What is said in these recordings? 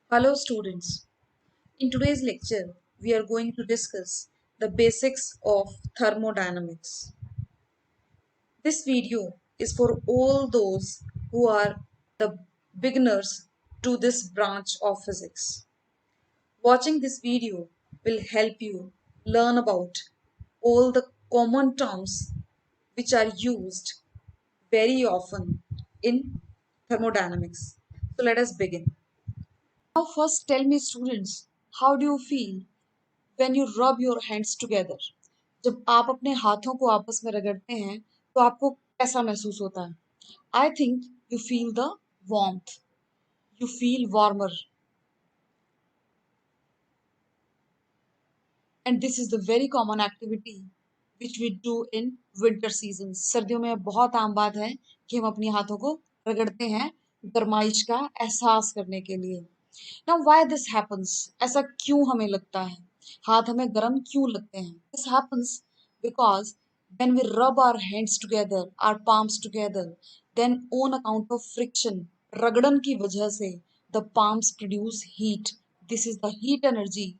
Hello students. In today's lecture, we are going to discuss the basics of thermodynamics. This video is for all those who are the beginners to this branch of physics. Watching this video will help you learn about all the common terms which are used very often in thermodynamics. So let us begin. Now first tell me students, how do you feel when you rub your hands together? जब आप अपने हाथों को आपस में रगड़ते हैं तो आपको कैसा महसूस होता है? I think you feel the warmth. You feel warmer. And this is the very common activity which we do in winter seasons. सर्दियों में बहुत आम बात है कि हम अपने हाथों को रगड़ते हैं गर्माइश का एहसास करने के लिए. Now why this happens? ऐसा क्यों हमें लगता है? हाथ हमें गर्म क्यों लगते हैं? This happens because when we rub our hands together, our palms together, then on account of friction, रगड़न की वजह से the palms produce heat. This is the heat energy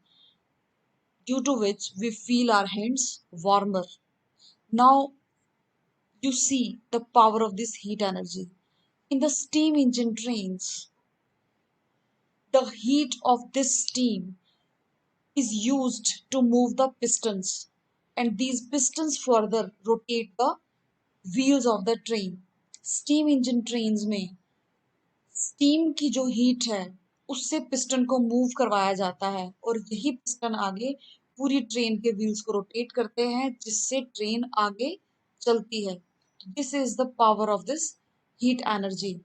due to which we feel our hands warmer. Now you see the power of this heat energy. In the steam engine trains, the heat of this steam is used to move the pistons, and these pistons further rotate the wheels of the train. Steam engine trains में steam की जो heat है उससे piston को move करवाया जाता है और यही पिस्टन आगे पूरी ट्रेन के व्हील्स को रोटेट करते हैं जिससे ट्रेन आगे चलती है. This is the power of this heat energy.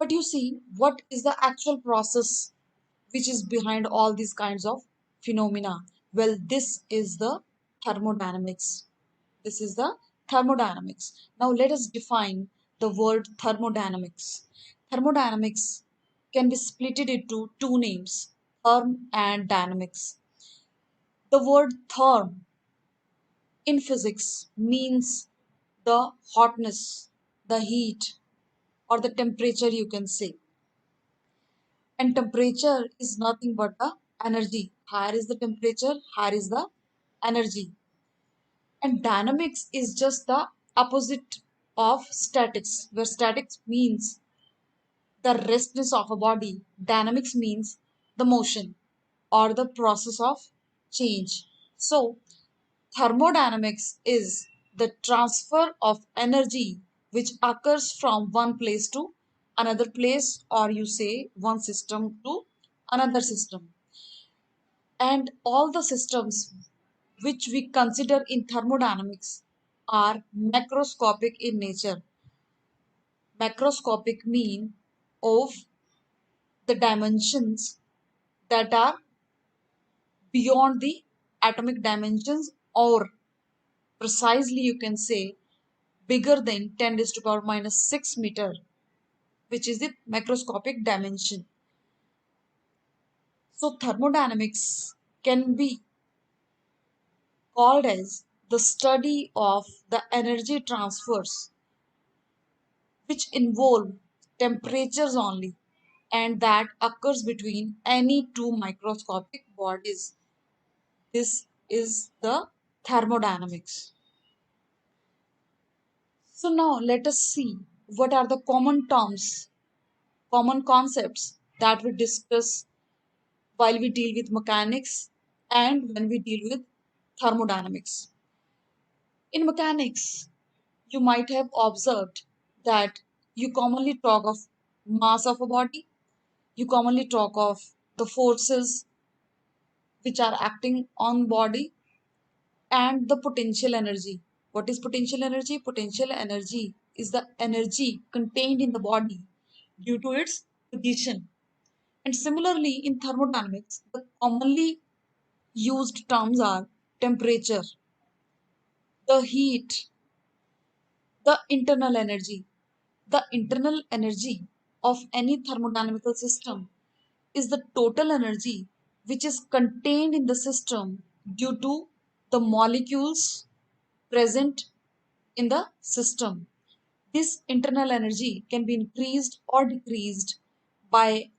But you see, what is the actual process which is behind all these kinds of phenomena? Well, this is the thermodynamics. This is the thermodynamics. Now, let us define the word thermodynamics. Thermodynamics can be split into two names, therm and dynamics. The word therm in physics means the hotness, the heat, or the temperature, you can say. And temperature is nothing but the energy. Higher is the temperature, higher is the energy. And dynamics is just the opposite of statics, where statics means the restness of a body. Dynamics means the motion or the process of change. So, thermodynamics is the transfer of energy which occurs from one place to another place, or you say one system to another system. And all the systems which we consider in thermodynamics are macroscopic in nature. Macroscopic mean of the dimensions that are beyond the atomic dimensions, or precisely you can say bigger than 10 raised to power minus 6 meter, which is the macroscopic dimension. So thermodynamics can be called as the study of the energy transfers which involve temperatures only and that occurs between any two microscopic bodies. This is the thermodynamics. So now let us see what are the common terms, common concepts that we discuss while we deal with mechanics and when we deal with thermodynamics. In mechanics, you might have observed that you commonly talk of mass of a body, you commonly talk of the forces which are acting on body, and the potential energy. What is potential energy? Potential energy is the energy contained in the body due to its position. And similarly, in thermodynamics, the commonly used terms are temperature, the heat, the internal energy. The internal energy of any thermodynamical system is the total energy which is contained in the system due to the molecules present in the system. This internal energy can be increased or decreased by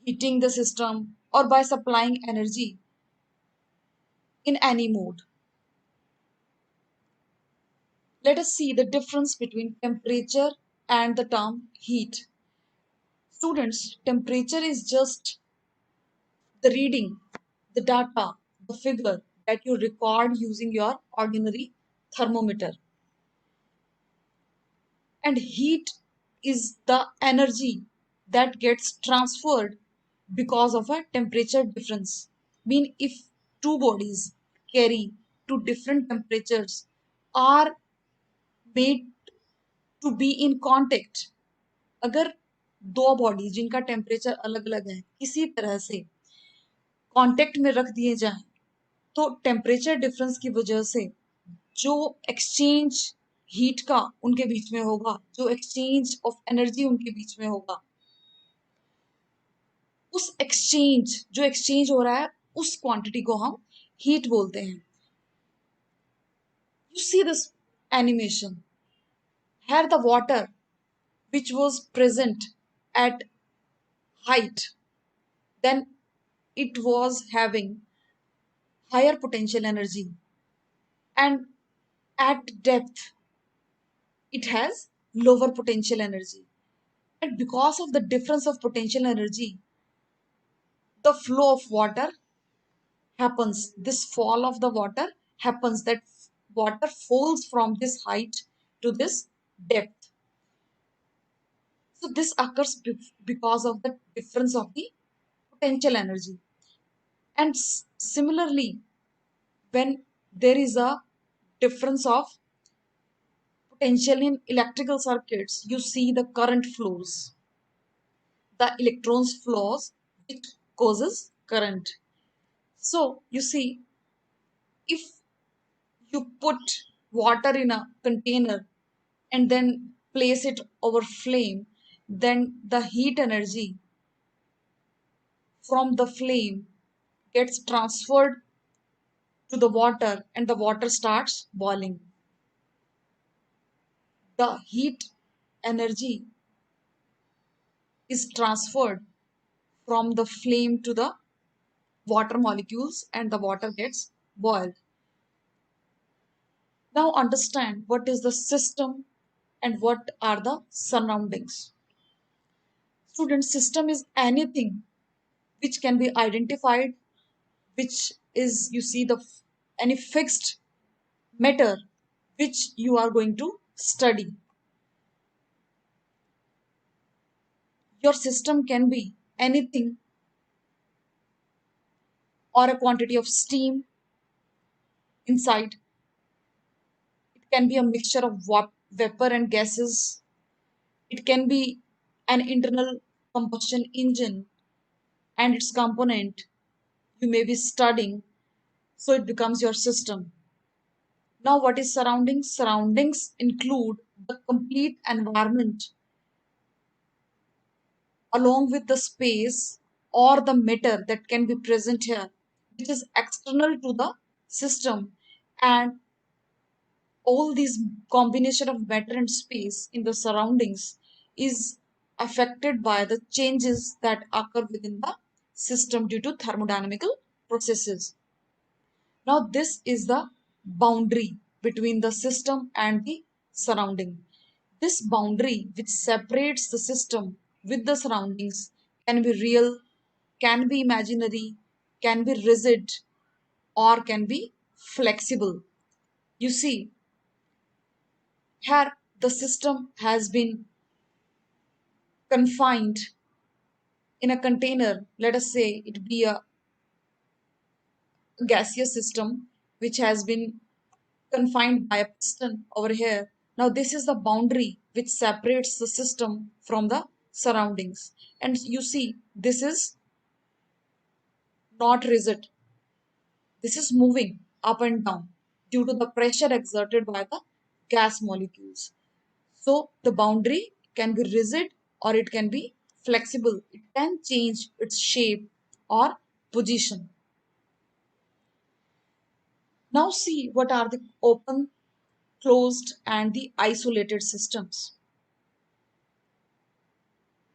heating the system, or by supplying energy in any mode. Let us see the difference between temperature and the term heat. Students, temperature is just the reading, the data, the figure that you record using your ordinary thermometer. And heat is the energy that gets transferred because of a temperature difference. Mean if two bodies carry two different temperatures are made to be in contact, अगर दो body जिनका temperature अलग अलग है किसी तरह से contact में रख दिए जाएं तो टेम्परेचर डिफरेंस की वजह से जो एक्सचेंज हीट का उनके बीच में होगा, जो एक्सचेंज ऑफ एनर्जी उनके बीच में होगा, उस एक्सचेंज जो एक्सचेंज हो रहा है उस क्वांटिटी को हम हीट बोलते हैं. You see this animation. Here the water which was present at height, then it was having higher potential energy, and at depth it has lower potential energy. And because of the difference of potential energy, the flow of water happens. This fall of the water happens, that water falls from this height to this depth. So this occurs because of the difference of the potential energy. And similarly, when there is a difference of potential in electrical circuits, you see the current flows, the electrons flows, which causes current. So you see, if you put water in a container and then place it over flame, then the heat energy from the flame gets transferred to the water and the water starts boiling. The heat energy is transferred from the flame to the water molecules and the water gets boiled. Now understand what is the system and what are the surroundings. Student, system is anything which can be identified, which is, you see, the any fixed matter which you are going to study. Your system can be anything, or a quantity of steam inside. It can be a mixture of vapor and gases. It can be an internal combustion engine and its component you may be studying, so it becomes your system. Now, what is surroundings? Surroundings include the complete environment along with the space or the matter that can be present here, which is external to the system. And all these combination of matter and space in the surroundings is affected by the changes that occur within the system due to thermodynamical processes. Now this is the boundary between the system and the surrounding. This boundary which separates the system with the surroundings can be real, can be imaginary, can be rigid, or can be flexible. You see, here the system has been confined in a container. Let us say it be a gaseous system which has been confined by a piston over here. Now this is the boundary which separates the system from the surroundings. And you see, this is not rigid. This is moving up and down due to the pressure exerted by the gas molecules. So the boundary can be rigid or it can be flexible. It can change its shape or position. Now see what are the open, closed and the isolated systems.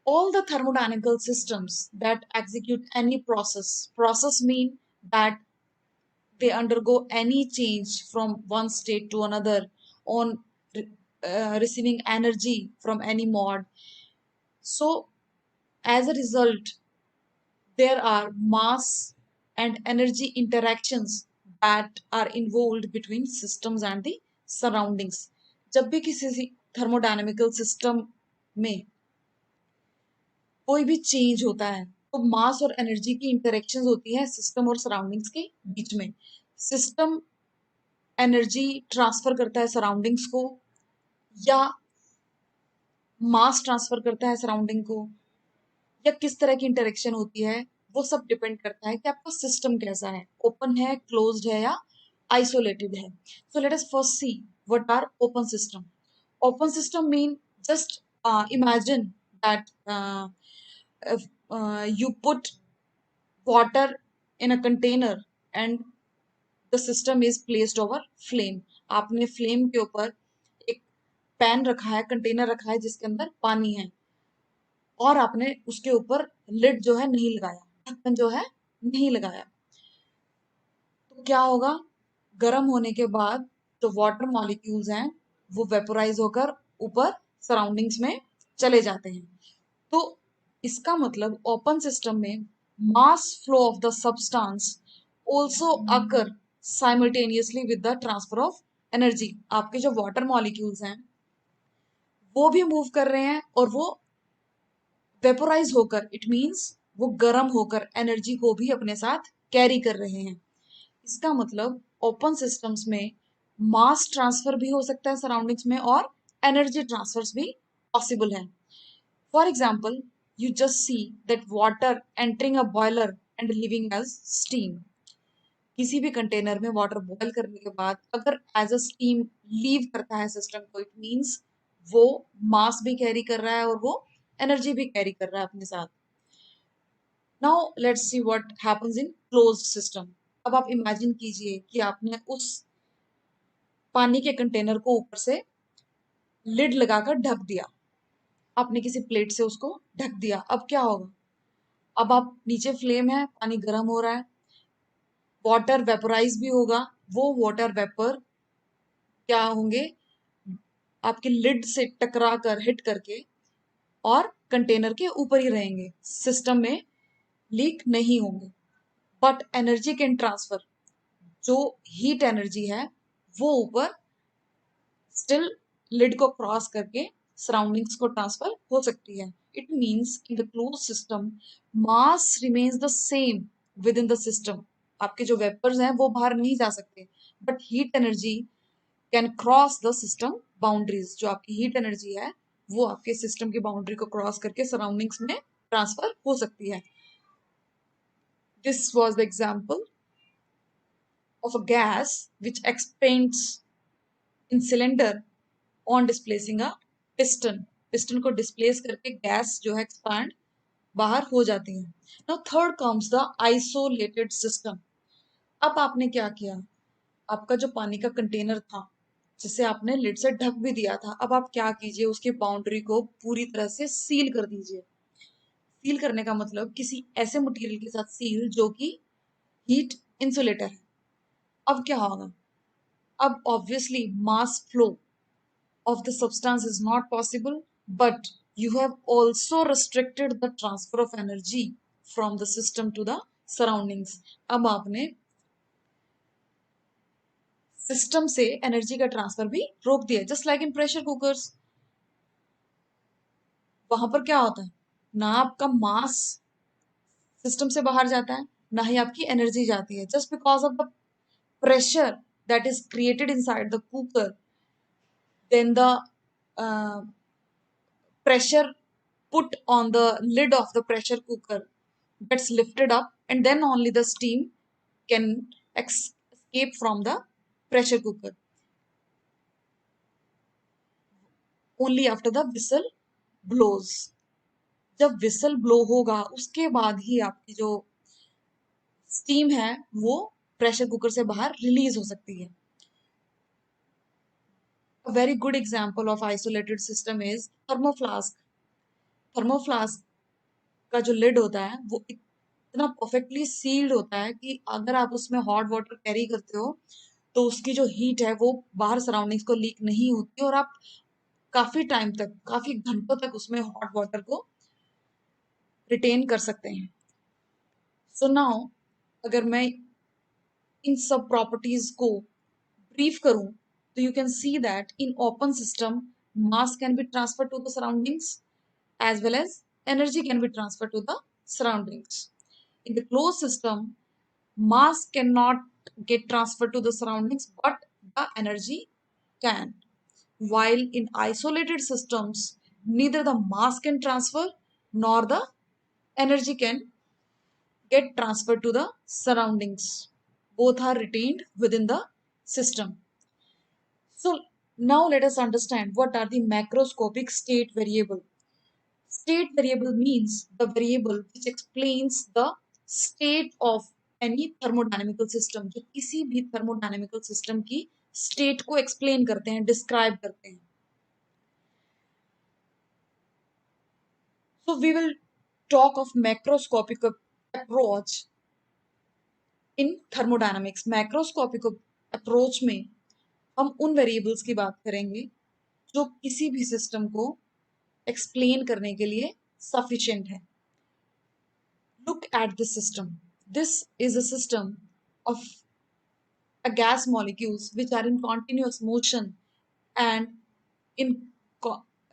All the thermodynamical systems that execute any process mean that they undergo any change from one state to another on receiving energy from any mod. So as a result, there are mass and energy interactions that are involved between systems and the surroundings. जब भी किसी thermodynamical system में कोई भी change होता है तो मास और एनर्जी की इंटरेक्शंस होती है सिस्टम और सराउंडिंग्स के बीच में। सिस्टम एनर्जी ट्रांसफर करता है सराउंडिंग्स को या मास ट्रांसफर करता है सराउंडिंग को या किस तरह की इंटरेक्शन होती है, वो सब डिपेंड करता है कि आपका सिस्टम कैसा है, ओपन है, क्लोज्ड है या आइसोलेटेड है। So let us first see what are open system. Open system mean just imagine that you put water in a container and the system is placed over flame। आपने flame के ऊपर एक pan रखा है, container रखा है जिसके अंदर पानी है और आपने उसके ऊपर लिड जो है नहीं लगाया, ढक्कन जो है नहीं लगाया। तो क्या होगा, गर्म होने के बाद जो वाटर मॉलिक्यूल्स हैं वो वेपोराइज होकर ऊपर सराउंडिंग्स में चले जाते हैं। तो इसका मतलब ओपन सिस्टम में mass flow of the substance also occur simultaneously with the transfer of energy। आपके जो वाटर मॉलिक्यूल्स हैं वो भी मूव कर रहे हैं और वो वेपोराइज होकर, इट मींस वो गर्म होकर एनर्जी को भी अपने साथ कैरी कर रहे हैं। इसका मतलब ओपन सिस्टम्स में मास ट्रांसफर भी हो सकता है सराउंडिंग्स में और एनर्जी ट्रांसफर्स भी पॉसिबल है। For example, you just see that water entering a boiler and leaving as steam। किसी भी कंटेनर में वाटर बॉयल करने के बाद अगर एज अ स्टीम लीव करता है सिस्टम को, इट मींस वो मास भी कैरी कर रहा है और वो एनर्जी भी कैरी कर रहा है अपने साथ। Now let's see what happens in closed system. अब आप इमेजिन कीजिए कि आपने उस पानी के कंटेनर को ऊपर से लिड लगाकर ढक दिया, आपने किसी प्लेट से उसको ढक दिया। अब क्या होगा, अब आप नीचे फ्लेम है, पानी गर्म हो रहा है, वाटर वेपोराइज भी होगा, वो वाटर वेपर क्या होंगे, आपके लिड से टकरा कर हिट करके और कंटेनर के ऊपर ही रहेंगे, सिस्टम में लीक नहीं होंगे। बट एनर्जी कैन ट्रांसफर, जो हीट एनर्जी है वो ऊपर स्टिल लिड को क्रॉस करके सराउंडिंग्स को ट्रांसफर हो सकती है। It means in the close system mass remains the same with in the system. आपके जो वेपर्स हैं वो बाहर नहीं जा सकते, but heat energy can cross the system boundaries. जो आपकी हीट एनर्जी है वो आपके सिस्टम की बाउंड्री को क्रॉस करके सराउंडिंग्स में ट्रांसफर हो सकती है। This was the example of a gas which expends in cylinder on displacing a piston. Piston को डिस्प्लेस करके गैस जो है एक्सपांड बाहर हो जाती है। Now third comes the isolated system. अब आपने क्या किया, आपका जो पानी का कंटेनर था जिसे आपने लिड से ढक भी दिया था, अब आप क्या कीजिए, उसकी बाउंड्री को पूरी तरह से सील कर दीजिए। सील करने का मतलब किसी ऐसे मटेरियल के साथ सील जो कि हीट इंसुलेटर है। अब क्या होगा, अब obviously mass flow of the substance is not possible, but you have also restricted the transfer of energy from the system to the surroundings। अब आपने सिस्टम से एनर्जी का ट्रांसफर भी रोक दिया, just like in pressure cookers. वहां पर क्या होता है, ना आपका मास सिस्टम से बाहर जाता है ना ही आपकी एनर्जी जाती है, just because of the pressure that is created inside the cooker। Then the uh, pressure put on the lid of the pressure cooker gets lifted up, and then only the steam can escape from the pressure cooker only after the whistle blows। जब whistle blow होगा उसके बाद ही आपकी जो steam है वो pressure cooker से बाहर रिलीज हो सकती है। A very good example of isolated system is thermoflask। थर्मोफ्लास्क का जो लिड होता है वो इतना परफेक्टली सील्ड होता है कि अगर आप उसमें हॉट वाटर कैरी करते हो तो उसकी जो हीट है वो बाहर सराउंडिंग्स को लीक नहीं होती और आप काफी टाइम तक, काफी घंटों तक उसमें हॉट वाटर को रिटेन कर सकते हैं। सो नाउ अगर मैं इन सब प्रॉपर्टीज को ब्रीफ करूं तो you can see that in open system mass can be transferred to the surroundings as well as energy can be transferred to the surroundings. In the closed system, mass cannot get transferred to the surroundings, but the energy can. While in isolated systems, neither the mass can transfer nor the energy can get transferred to the surroundings. Both are retained within the system. So now let us understand what are the macroscopic state variable. State variable means the variable which explains the state of any thermodynamical system. जो किसी भी thermodynamical system की state को explain करते हैं, describe करते हैं. So we will talk of macroscopic approach in thermodynamics. Macroscopic approach में हम उन variables की बात करेंगे जो किसी भी system को explain करने के लिए sufficient है. Look at this system. This is a system of a gas molecules which are in continuous motion and in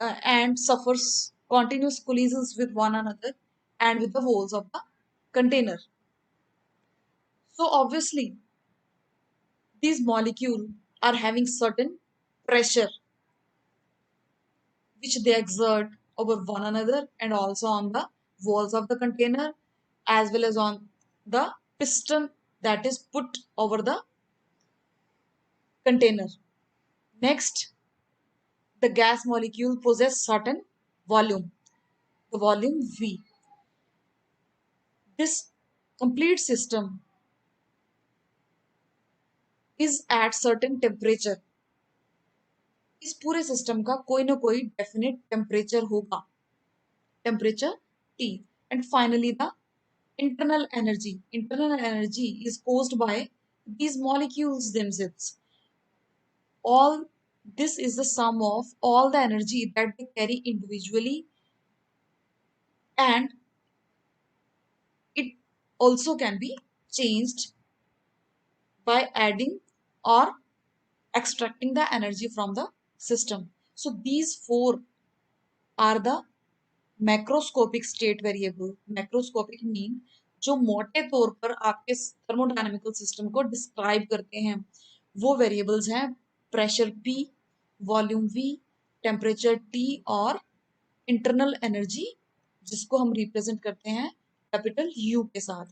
and suffers continuous collisions with one another and with the walls of the container. So obviously these molecules are having certain pressure which they exert over one another and also on the walls of the container as well as on the piston that is put over the container. Next, the gas molecule possess certain volume, the volume V. This complete system is at certain temperature. इस पूरे system का कोई ना कोई definite temperature होगा, temperature T. And finally the internal energy. Internal energy is caused by these molecules themselves. All this is the sum of all the energy that they carry individually, and it also can be changed by adding or extracting the energy from the system. So these four are the macroscopic state variable. Macroscopic mean जो मोटे तौर पर आपके thermodynamical system को describe करते हैं वो variables हैं pressure P, volume V, temperature T और इंटरनल एनर्जी जिसको हम रिप्रेजेंट करते हैं कैपिटल U के साथ.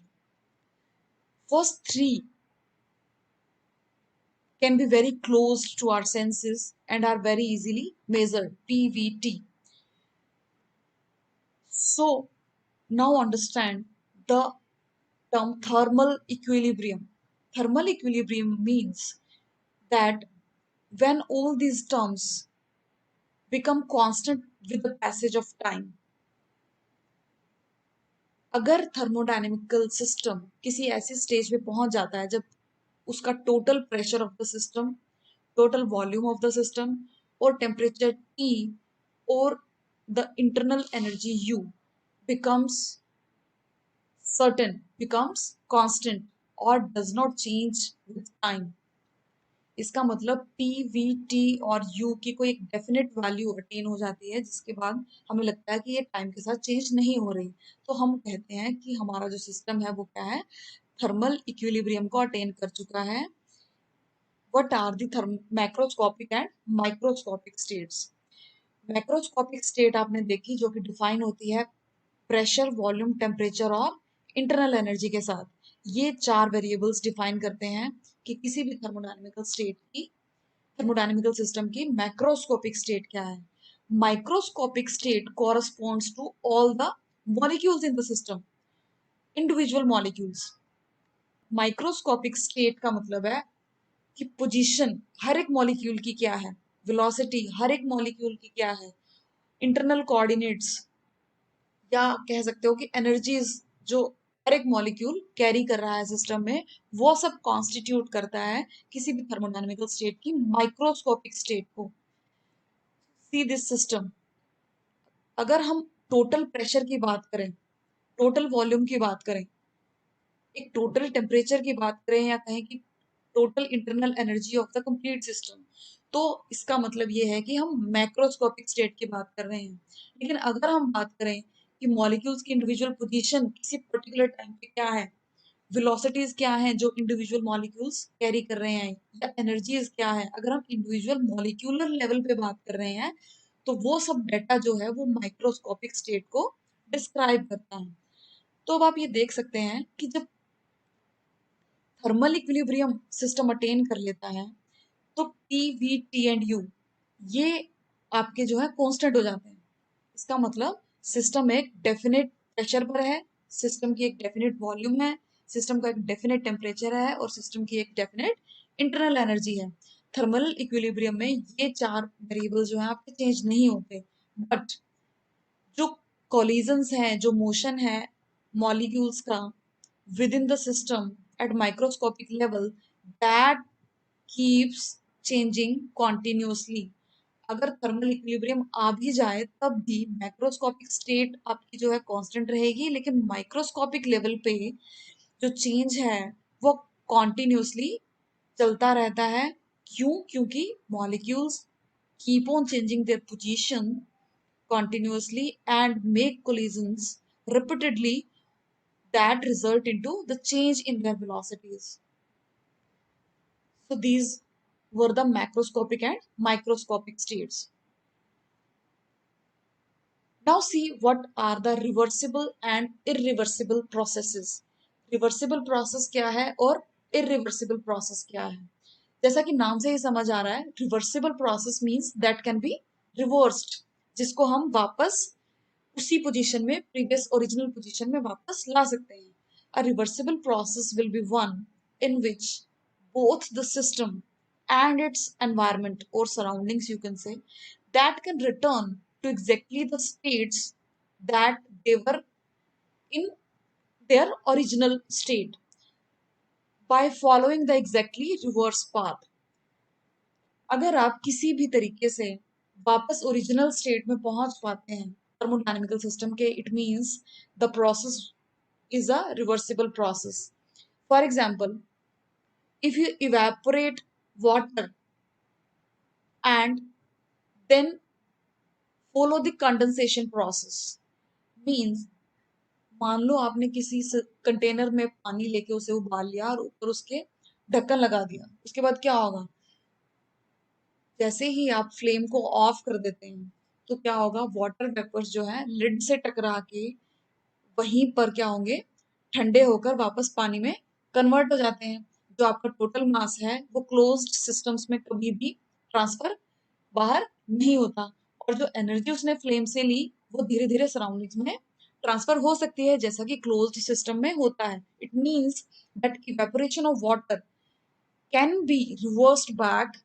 First three can be very close to our senses and are very easily measured. PVT. So now understand the term thermal equilibrium. Thermal equilibrium means that when all these terms become constant with the passage of time. अगर thermodynamical system किसी ऐसी stage पे पहुंच जाता है जब उसका total pressure of the system, total volume of the system और टेम्परेचर T और the internal energy U becomes certain, becomes constant or does not change with time. इसका मतलब P, V, T और U की कोई एक डेफिनेट वैल्यू अटेन हो जाती है जिसके बाद हमें लगता है कि ये टाइम के साथ चेंज नहीं हो रही, तो हम कहते हैं कि हमारा जो सिस्टम है वो क्या है, थर्मल इक्विलिब्रियम को अटेन कर चुका है. What are the macroscopic and microscopic states? Macroscopic state आपने देखी जो कि डिफाइन होती है प्रेशर, वॉल्यूम, टेम्परेचर और इंटरनल एनर्जी के साथ. ये चार वेरिएबल्स डिफाइन करते हैं कि किसी भी थर्मोडायनेमिकल स्टेट की, थर्मोडायनेमिकल सिस्टम की मैक्रोस्कोपिक स्टेट क्या है. Microscopic state corresponds to all the molecules in the system, individual molecules. Microscopic state का मतलब है कि पोजीशन हर एक मॉलिक्यूल की क्या है, वेलोसिटी हर एक मॉलिक्यूल की क्या है, इंटरनल कोऑर्डिनेट्स या कह सकते हो कि एनर्जीज जो हर एक मॉलिक्यूल कैरी कर रहा है सिस्टम में, वो सब कॉन्स्टिट्यूट करता है किसी भी थर्मोडायनेमिकल स्टेट की माइक्रोस्कोपिक स्टेट को। सी दिस सिस्टम, अगर हम टोटल प्रेशर की बात करें, टोटल वॉल्यूम की बात करें, एक टोटल टेम्परेचर की बात करें, या कहें कि total internal energy of the complete system, तो इसका मतलब ये है कि हम मैक्रोस्कोपिक स्टेट की बात कर रहे हैं। लेकिन अगर हम बात करें कि मॉलिक्यूल्स की इंडिविजुअल पोजीशन किसी पर्टिकुलर टाइम पे क्या है, वेलोसिटीज क्या हैं जो इंडिविजुअल मॉलिक्यूल्स कैरी कर रहे हैं, या एनर्जीज क्या है, अगर हम इंडिविजुअल मॉलिक्यूलर लेवल पे बात कर रहे हैं, तो वो सब डाटा जो है वो माइक्रोस्कोपिक स्टेट को डिस्क्राइब करता है। तो अब आप ये देख सकते हैं कि जब थर्मल इक्विलिब्रियम सिस्टम अटेन कर लेता है, तो P, V, T and U ये आपके जो है कांस्टेंट हो जाते हैं। इसका मतलब सिस्टम एक डेफिनेट प्रेशर पर है, सिस्टम की एक डेफिनेट वॉल्यूम है, सिस्टम का एक डेफिनेट टेम्परेचर है, और सिस्टम की एक डेफिनेट इंटरनल एनर्जी है। थर्मल इक्विलिब्रियम में ये चार वेरिएबल जो है आपके चेंज नहीं होते। बट जो कोलिजन्स हैं, जो मोशन है मॉलिक्यूल्स का within the system at microscopic level, that keeps changing continuously. अगर थर्मल इक्विलिब्रियम आ भी जाए तब भी मैक्रोस्कोपिक स्टेट आपकी जो है कांस्टेंट रहेगी, लेकिन माइक्रोस्कोपिक लेवल पे जो चेंज है वो कॉन्टिन्यूसली चलता रहता है। क्यों? क्योंकि molecules keep on changing their position continuously and make collisions repeatedly that result into the change in their velocities. So these were the macroscopic and microscopic states. Now see what are the reversible and irreversible processes. Reversible process क्या है और irreversible process क्या है? जैसा कि नाम से ही समझ आ रहा है, reversible process means that can be reversed, जिसको हम वापस उसी पोजीशन में, प्रीवियस ओरिजिनल पोजीशन में वापस ला सकते हैं। A reversible process will be one in which both the system and its environment or surroundings, you can say, that can return to exactly the states that they were in their original state by following the exactly reverse path. अगर आप किसी भी तरीके से वापस original state में पहुंच पाते हैं थर्मोडायनेमिकल सिस्टम के, it means the process is a reversible process. For example, if you evaporate water and then follow the condensation process, means मान लो आपने किसी कंटेनर में पानी लेके उसे उबाल लिया और ऊपर उसके ढक्कन लगा दिया, उसके बाद क्या होगा? जैसे ही आप फ्लेम को ऑफ कर देते हैं, तो क्या होगा? वाटर वेपर्स जो है लिड से टकरा के वहीं पर क्या होंगे? ठंडे होकर वापस पानी में कन्वर्ट हो जाते हैं। जो आपका टोटल मास है वो क्लोज्ड सिस्टम्स में कभी भी ट्रांसफर बाहर नहीं होता, और जो एनर्जी उसने फ्लेम से ली वो धीरे धीरे सराउंडिंग्स में ट्रांसफर हो सकती है, जैसा कि क्लोज्ड सिस्टम में होता है। It means that evaporation of water can be reversed back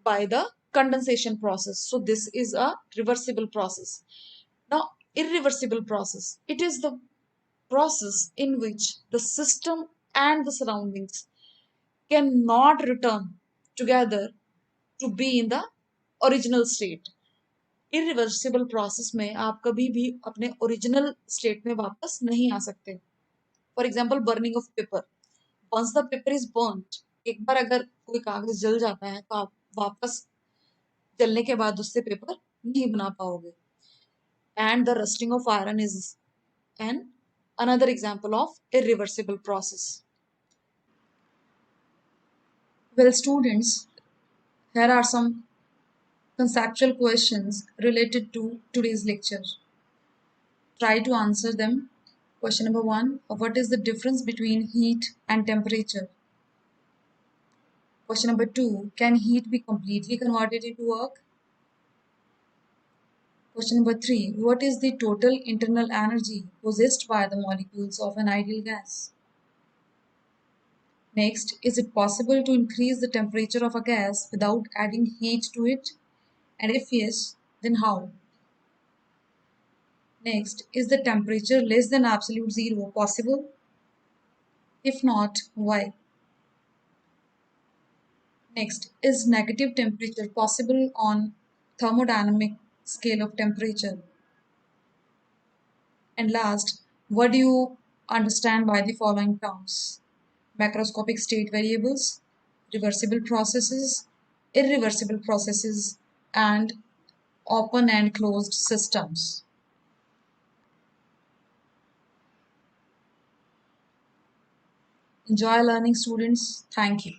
by the condensation process. So this is a reversible process. Now, irreversible process. It is the process in which the system and the surroundings cannot return together to be in the original state. Irreversible process में आप कभी भी अपने original state में वापस नहीं आ सकते। For example burning of paper, once the paper is burned, एक बार अगर कोई कागज जल जाता है तो आप वापस जलने के बाद उससे पेपर नहीं बना पाओगे। And the rusting of iron is an another example of irreversible process. Well, students, here are some conceptual questions related to today's lecture. Try to answer them. Question number 1, what is the difference between heat and temperature? Question number 2, can heat be completely converted into work? Question number 3, what is the total internal energy possessed by the molecules of an ideal gas? Next, is it possible to increase the temperature of a gas without adding heat to it? And if yes, then how? Next, is the temperature less than absolute zero possible? If not, why? Next, is negative temperature possible on thermodynamic scale of temperature? And last, what do you understand by the following terms? Macroscopic state variables, reversible processes, irreversible processes, and open and closed systems. Enjoy learning, students. Thank you.